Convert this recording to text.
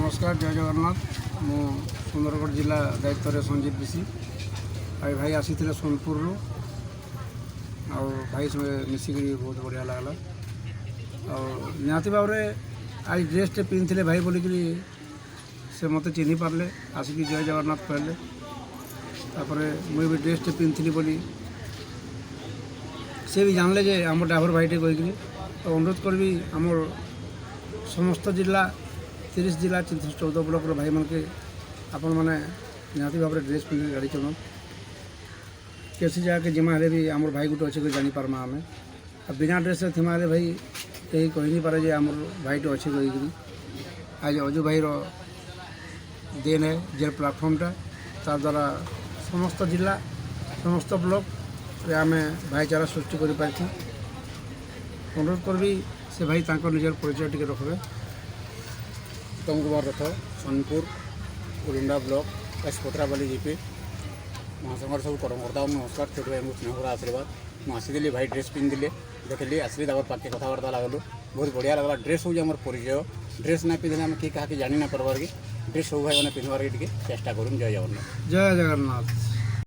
नमस्कार जय जगन्नाथ मु सुंदरगढ़ जिला दायित्व संजीव विशी आई भाई आसी सोनपुर आउ भाई सब मिसिक बहुत बढ़िया लगला निहाती भाव में आज ड्रेसटे पिंधे भाई बोलिक से मत चिन्ह पारे आसिक जय जगन्नाथ कहले मुझे भी ड्रेसटे पिंधि बोली से भी जानले जे आम ड्राइवर भाईटे कहीकि तो अनुरोध करी आम समस्त जिला 30 जिला 14 ब्लॉक भाई मन के आपण मैंने निहाती भाव में ड्रेस पिंधि गाड़ी चलाऊँ कैसी जगह के जिमा भी आम भाई गोटे अच्छे जानीपार्मा आम बिना ड्रेस थीमा भाई कहीं कही नहीं पारे आम भाईटे अच्छे कहीकि आज अजू भाई देन है जे प्लाटफर्मटा तार द्वारा समस्त जिला समस्त ब्लॉक रे आम भाईचारा सृष्टि कर पार्टी अनुरोध करी से भाई निजर परिचय टी रखबे। उत्तम कुमार रथ सोनपुर उरुंडा ब्लॉक एसपत्राबाली जीपी महासंघर सब कर्मकर्ता नमस्कार छोट भाई स्नेहर आशीर्वाद मुझे भाई ड्रेस पिंधिले देखली आसली पाखे कथबार्ता लगलु बहुत बढ़िया लगला। ड्रेस हूँ आम परिचय ड्रेस ना पिंधे आम किए क्या जानी ना पार्बार कि ड्रेस सब भाई मैंने पिंधवार चेष्टा करूँ। जय जगन्नाथ। जय जगन्नाथ।